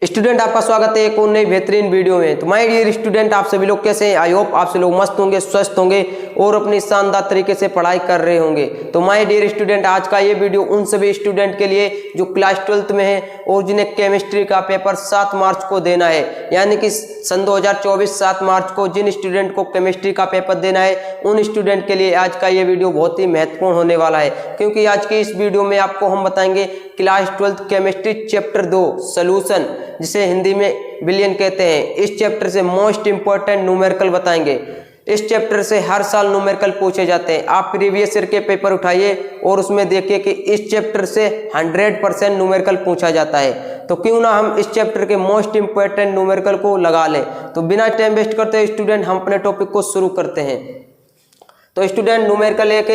Student आपका स्वागत है एक और नई बेहतरीन वीडियो में। तो माय डियर स्टूडेंट, आप सभी लोग कैसे हैं? आई होप आप सभी लोग मस्त होंगे, स्वस्थ होंगे और अपनी शानदार तरीके से पढ़ाई कर रहे होंगे। तो माय डियर स्टूडेंट, आज का ये वीडियो उन सभी स्टूडेंट के लिए जो क्लास 12th में है और जिन्हें केमिस्ट्री का पेपर 7 मार्च को देना है, यानी कि सन 2024 7 मार्च को जिन स्टूडेंट को केमिस्ट्री का पेपर देना है उन स्टूडेंट के लिए आज का ये वीडियो बहुत ही महत्वपूर्ण होने वाला है, क्योंकि आज की इस वीडियो में आपको हम बताएंगे class 12th chemistry chapter 2 solution, जिसे हिंदी में बिलियन कहते हैं। इस चैप्टर से मोस्ट इंपॉर्टेंट न्यूमेरिकल बताएंगे। इस चैप्टर से हर साल न्यूमेरिकल पूछे जाते हैं। आप प्रीवियस ईयर के पेपर उठाइए और उसमें देखिए कि इस चैप्टर से 100% न्यूमेरिकल पूछा जाता है। तो क्यों ना हम इस चैप्टर के मोस्ट इंपॉर्टेंट न्यूमेरिकल को लगा लें। तो बिना टाइम वेस्ट करते हुए स्टूडेंट हम अपने टॉपिक को शुरू करते हैं। तो स्टूडेंट न्यूमेरिकल एक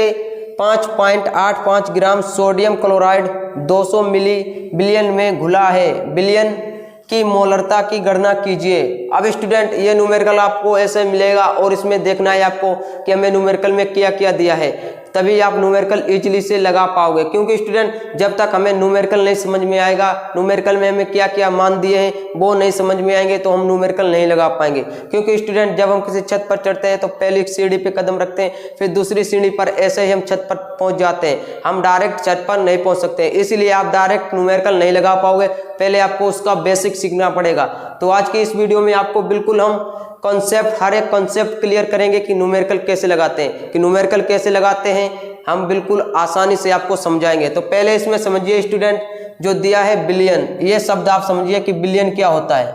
5.85 ग्राम सोडियम क्लोराइड 200 मिली बिलियन में घुला है, बिलियन की मोलरता की गणना कीजिए। अब स्टूडेंट ये न्यूमेरिकल आपको ऐसे मिलेगा और इसमें देखना है आपको कि हमें न्यूमेरिकल में क्या क्या दिया है, तभी आप न्यूमेरिकल इजीली से लगा पाओगे। क्योंकि स्टूडेंट जब तक हमें न्यूमेरिकल नहीं समझ में आएगा, न्यूमेरिकल में हमें क्या क्या मान दिए हैं वो नहीं समझ में आएंगे, तो हम न्यूमेरिकल नहीं लगा पाएंगे। क्योंकि स्टूडेंट जब हम किसी छत पर चढ़ते हैं तो पहले सीढ़ी पे कदम रखते हैं, फिर दूसरी सीढ़ी पर ऐसे ही हम छत पर पहुंच जाते हैं। हम डायरेक्ट छत पर नहीं पहुंच सकते, इसीलिए आप डायरेक्ट न्यूमेरिकल नहीं लगा पाओगे, पहले आपको उसका बेसिक सीखना पड़ेगा। तो आज की इस वीडियो में आपको बिल्कुल हम कॉन्सेप्ट, हर एक कॉन्सेप्ट क्लियर करेंगे कि न्यूमेरिकल कैसे लगाते हैं, कि न्यूमेरिकल कैसे लगाते हैं हम बिल्कुल आसानी से आपको समझाएंगे। तो पहले इसमें समझिए स्टूडेंट, जो दिया है बिलियन, ये शब्द आप समझिए कि बिलियन क्या होता है।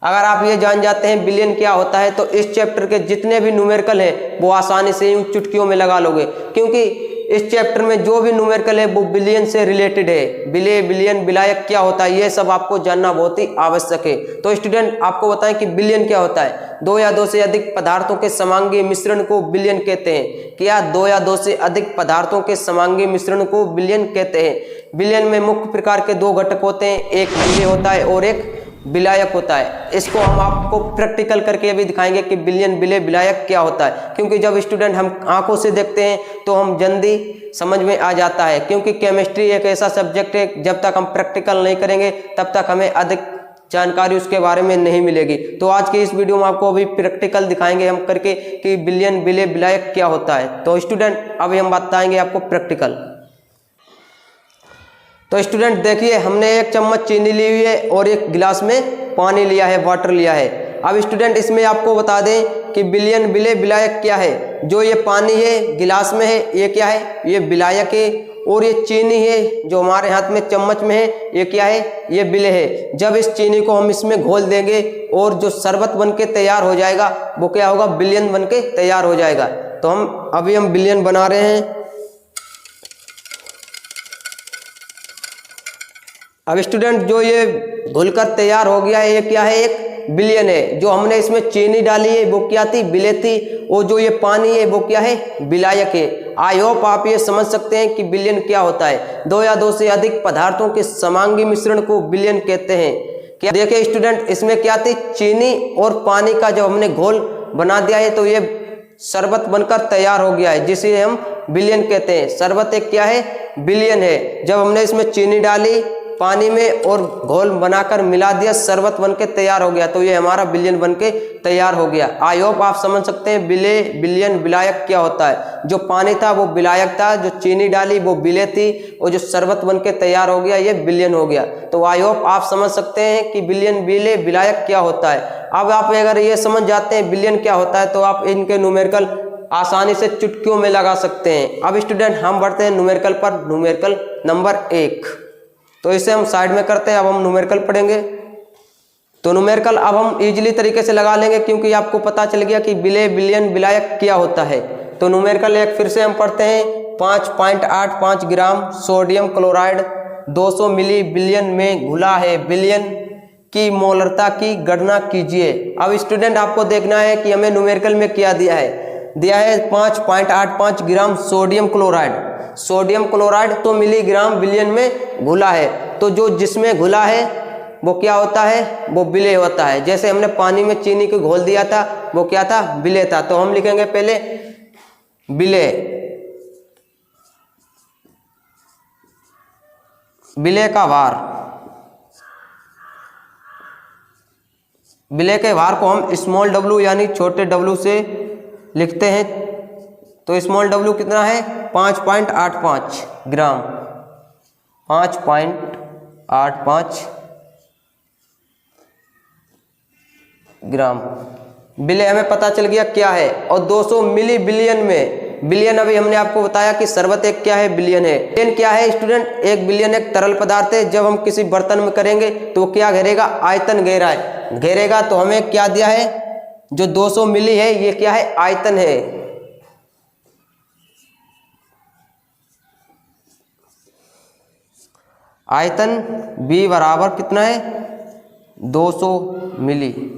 अगर आप ये जान जाते हैं बिलियन क्या होता है तो इस चैप्टर के जितने भी न्यूमेरिकल हैं वो आसानी से यूं चुटकियों में लगा लोगे, क्योंकि इस चैप्टर में जो भी न्यूमेरिकल है वो बिलियन से रिलेटेड है। बिलियन, विलायक क्या होता है, ये सब आपको जानना बहुत ही आवश्यक है। तो स्टूडेंट आपको बताएं कि बिलियन क्या होता है। 2 या 2 से अधिक पदार्थों के समांगी मिश्रण को बिलियन कहते हैं। क्या 2 या 2 से अधिक पदार्थों के समांगी मिश्रण को बिलियन कहते हैं। बिलियन में मुख्य प्रकार के 2 घटक होते हैं, एक विलेय होता है और एक विलायक होता है। इसको हम आपको प्रैक्टिकल करके भी दिखाएंगे कि बिलियन, विलेय, विलायक क्या होता है। क्योंकि जब स्टूडेंट हम आंखों से देखते हैं तो हम जल्दी समझ में आ जाता है, क्योंकि केमिस्ट्री एक ऐसा सब्जेक्ट है जब तक हम प्रैक्टिकल नहीं करेंगे तब तक हमें अधिक जानकारी उसके बारे में नहीं मिलेगी। तो आज की इस वीडियो में आपको अभी प्रैक्टिकल दिखाएंगे हम करके कि बिलियन, विलेय, विलायक क्या होता है। तो स्टूडेंट अभी हम बताएंगे आपको प्रैक्टिकल। तो स्टूडेंट देखिए, हमने 1 चम्मच चीनी ली हुई है और एक गिलास में पानी लिया है, वाटर लिया है। अब स्टूडेंट इसमें आपको बता दें कि बिलियन, विलेय, विलायक क्या है। जो ये पानी है गिलास में है ये क्या है, ये विलायक है। और ये चीनी है जो हमारे हाथ में चम्मच में है ये क्या है, ये विलेय है। जब इस चीनी को हम इसमें घोल देंगे और जो शरबत बन के तैयार हो जाएगा वो क्या होगा, बिलियन बन के तैयार हो जाएगा। तो हम बिलियन बना रहे हैं। अब स्टूडेंट जो ये घुलकर तैयार हो गया है ये क्या है, एक बिलियन है। जो हमने इसमें चीनी डाली है वो क्या थी, विलेय थी। और जो ये पानी है वो क्या है, विलायक है। आई होप आप ये समझ सकते हैं कि बिलियन क्या होता है। 2 या 2 से अधिक पदार्थों के समांगी मिश्रण को बिलियन कहते हैं। क्या देखिए स्टूडेंट, इसमें क्या थी, चीनी और पानी का जब हमने घोल बना दिया है तो ये शरबत बनकर तैयार हो गया है, जिसे हम बिलियन कहते हैं। शरबत एक क्या है, बिलियन है। जब हमने इसमें चीनी डाली पानी में और घोल बनाकर मिला दिया, शरबत बनके तैयार हो गया, तो ये हमारा बिलियन बनके तैयार हो गया। आई होप आप समझ सकते हैं विलेय, बिलियन, विलायक क्या होता है। जो पानी था वो विलायक था, जो चीनी डाली वो विलेय थी, और जो शरबत बनके तैयार हो गया ये बिलियन हो गया। तो आई होप आप समझ सकते हैं कि बिलियन, विलेय, विलायक क्या होता है। अब आप अगर ये समझ जाते हैं बिलियन क्या होता है तो आप इनके न्यूमेरिकल आसानी से चुटकियों में लगा सकते हैं। अब स्टूडेंट हम बढ़ते हैं न्यूमेरिकल पर, न्यूमेरिकल नंबर 1। तो इसे हम साइड में करते हैं, अब हम न्यूमेरिकल पढ़ेंगे। तो न्यूमेरिकल अब हम इजीली तरीके से लगा लेंगे, क्योंकि आपको पता चल गया कि विलेय, बिलियन, विलायक क्या होता है। तो न्यूमेरिकल एक फिर से हम पढ़ते हैं। 5.85 ग्राम सोडियम क्लोराइड 200 मिली बिलियन में घुला है, बिलियन की मोलरता की गणना कीजिए। अब स्टूडेंट आपको देखना है कि हमें न्यूमेरिकल में क्या दिया है 5.85 gram sodium chloride. Sodium chloride तो मिलीग्राम बिलियन में घुला है, तो जो जिसमें घुला है वो क्या होता है, वो विलेय होता है। जैसे हमने पानी में चीनी को घोल दिया था वो क्या था, विलेय था। तो हम लिखेंगे पहले विलेय, विलेय का भार। विलेय के भार को हम स्मॉल w यानी छोटे w से लिखते हैं। तो स्मॉल w कितना है 5.85 ग्राम, 5.85 ग्राम। विलेय हमें पता चल गया क्या है। और 200 मिली बिलियन में, बिलियन अभी हमने आपको बताया कि सर्वत एक क्या है, बिलियन है। बिलियन क्या है स्टूडेंट? एक बिलियन एक तरल पदार्थ है। जब हम किसी बर्तन में करेंगे तो क्या घेरेगा? आयतन घेरेगा। तो हमें क्या दिया है? जो 200 मिली है ये क्या है? आयतन है। आयतन B बराबर कितना है? 200 मिली।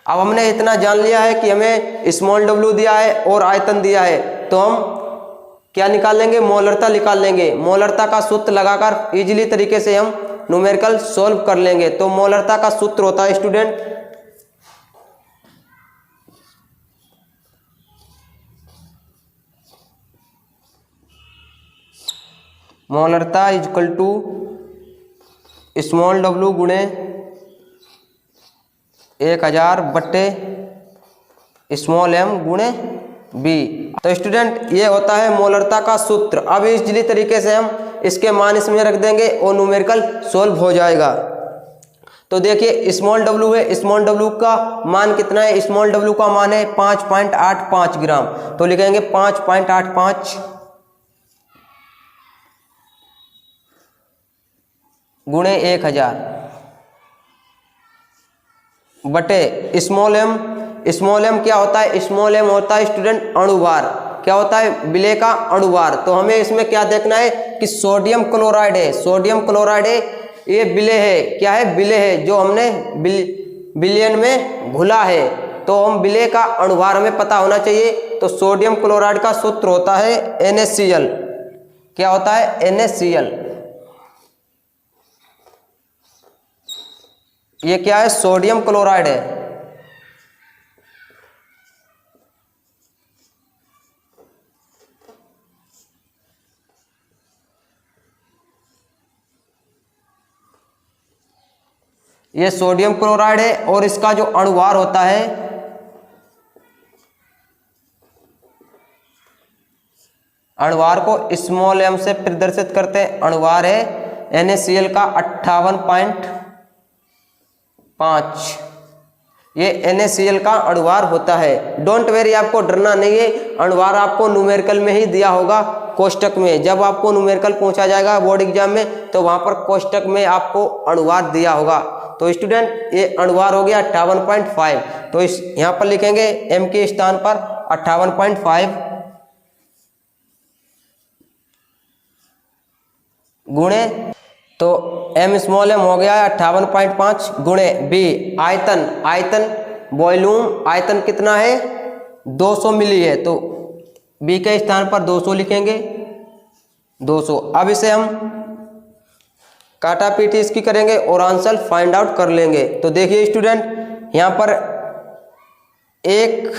अब हमने इतना जान लिया है कि हमें स्मॉल w दिया है और आयतन दिया है, तो हम क्या निकाल लेंगे? मोलरता निकाल लेंगे। मोलरता का सूत्र लगाकर इजीली तरीके से हम न्यूमेरिकल सॉल्व कर लेंगे। तो मोलरता का सूत्र होता है स्टूडेंट, मोलरता इजकल टू स्मॉल w गुणे 1000 बट्टे स्मॉल m गुणे b। तो स्टूडेंट ये होता है मोलरता का सूत्र। अब इजीली तरीके से हम इसके मान इसमें रख देंगे और न्यूमेरिकल सॉल्व हो जाएगा। तो देखिए स्मॉल w है, स्मॉल w का मान कितना है? स्मॉल w का मान है 5.85 ग्राम। तो लिखेंगे 5.85 गुणे 1000 बटे स्मॉल m। स्मॉल m क्या होता है? स्मॉल m होता है स्टूडेंट अणुभार। क्या होता है? विलेय का अणुभार। तो हमें इसमें क्या देखना है कि सोडियम क्लोराइड है, सोडियम क्लोराइड है, ये विलेय है। क्या है? विलेय है, जो हमने बिलियन में घुला है। तो हम विलेय का अणुभार हमें पता होना चाहिए। तो सोडियम क्लोराइड का सूत्र होता है NaCl। क्या होता है? NaCl। ये क्या है? सोडियम क्लोराइड है। ये सोडियम क्लोराइड है और इसका जो अणुभार होता है अणुभार को स्मॉल m से प्रदर्शित करते हैं। अणुभार है NaCl का 58.5। ये NaCl का अणुभार होता है। डोंट वेरी, आपको डरना नहीं है। अणुभार आपको न्यूमेरिकल में ही दिया होगा, कोष्टक में। जब आपको न्यूमेरिकल पूछा जाएगा बोर्ड एग्जाम में तो वहां पर कोष्टक में आपको अणुभार दिया होगा। तो स्टूडेंट ये अणुभार हो गया 58.5। तो इस यहाँ पर लिखेंगे m के स्थान पर 58.5 गुणे, तो m स्मॉल m हो गया 58.5 गुणे b। आयतन, आयतन वॉल्यूम, आयतन कितना है? 200 मिली है। तो b के स्थान पर 200 लिखेंगे, 200। अब इसे हम काटा पीटी इसकी करेंगे और आंसर फाइंड आउट कर लेंगे। तो देखिए स्टूडेंट, यहाँ पर एक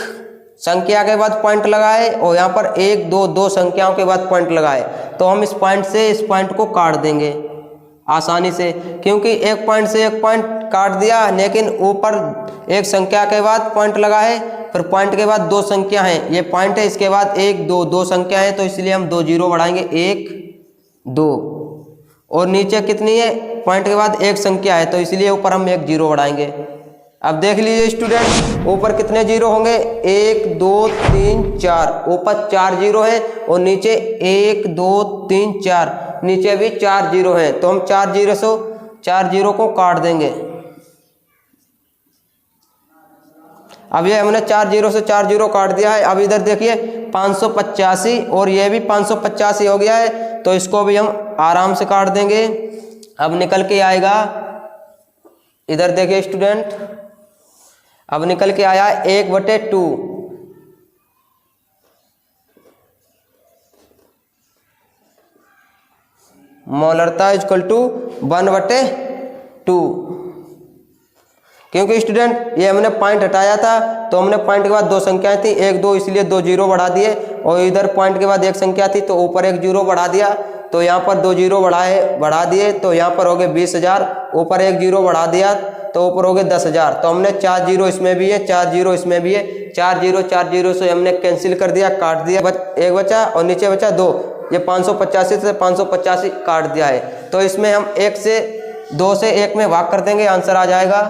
संख्या के बाद पॉइंट लगाए और यहाँ पर 1 2 2 संख्याओं के बाद पॉइंट लगाए। तो हम इस पॉइंट से इस पॉइंट को काट देंगे आसानी से, क्योंकि एक पॉइंट से एक पॉइंट काट दिया, लेकिन ऊपर एक संख्या के बाद पॉइंट लगा है, फिर पॉइंट के बाद 2 संख्या हैं। ये पॉइंट है, इसके बाद 1 2 2 संख्या है, तो इसलिए हम 2 जीरो बढ़ाएंगे, 1 2। और नीचे कितनी है? पॉइंट के बाद 1 संख्या है, तो इसलिए ऊपर हम 1 जीरो बढ़ाएंगे। अब देख लीजिए स्टूडेंट, ऊपर कितने जीरो होंगे? 1 2 3 4। ऊपर 4 जीरो है और नीचे 1 2 3 4, नीचे भी 4 जीरो है। तो हम 4 जीरो को काट देंगे। अब ये हमने 4 जीरो से 4 जीरो काट दिया है। अब इधर देखिए 585 और ये भी 585 हो गया है, तो इसको भी हम आराम से काट देंगे। अब निकल के आएगा, इधर देखिए स्टूडेंट, अब निकल के आया 1/2। मोलरता इक्वल टू 1/2। क्योंकि स्टूडेंट ये हमने पॉइंट हटाया था, तो हमने पॉइंट के बाद 2 संख्याएं थी, 1 2, इसलिए 2 जीरो बढ़ा दिए। और इधर पॉइंट के बाद 1 संख्या थी, तो ऊपर 1 जीरो बढ़ा दिया। तो यहाँ पर 2 जीरो बढ़ा दिए, तो यहाँ पर हो गए 20,000 ऊपर एक जीरो बढ़ा दिया तो ऊपर हो गए 10,000। तो हमने 4 जीरो इसमें भी है, 4 जीरो इसमें भी है, 4 जीरो से हमने कैंसिल कर दिया, काट दिया, एक बचा और नीचे बचा 2। ये 585 से 585 काट दिया है। तो इसमें हम 2 से 1 में भाग कर देंगे, आंसर आ जाएगा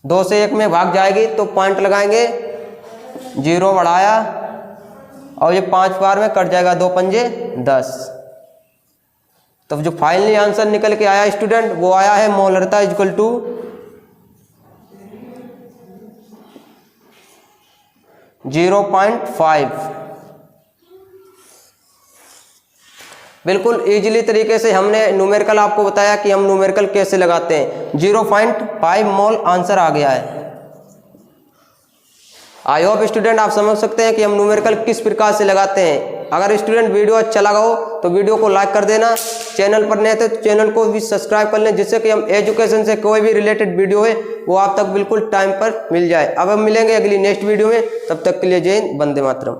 2 से 1 में भाग जाएगी तो पॉइंट लगाएंगे, जीरो बढ़ाया और ये 5 बार में कट जाएगा, 2 पंजे 10। तो जो फाइनली आंसर निकल के आया स्टूडेंट वो आया है मोलरता इक्वल टू 0.5। बिल्कुल इजीली तरीके से हमने न्यूमेरिकल आपको बताया कि हम न्यूमेरिकल कैसे लगाते हैं। 0.5 मोल आंसर आ गया है। आई होप स्टूडेंट आप समझ सकते हैं कि हम न्यूमेरिकल किस प्रकार से लगाते हैं। अगर स्टूडेंट वीडियो अच्छा लगा हो तो वीडियो को लाइक कर देना, चैनल पर नए थे तो चैनल को भी सब्सक्राइब कर लें, जिससे कि हम एजुकेशन से कोई भी रिलेटेड वीडियो है वो आप तक बिल्कुल टाइम पर मिल जाए। अब हम मिलेंगे अगली नेक्स्ट वीडियो में, तब तक के लिए जय हिंद, वंदे मातरम।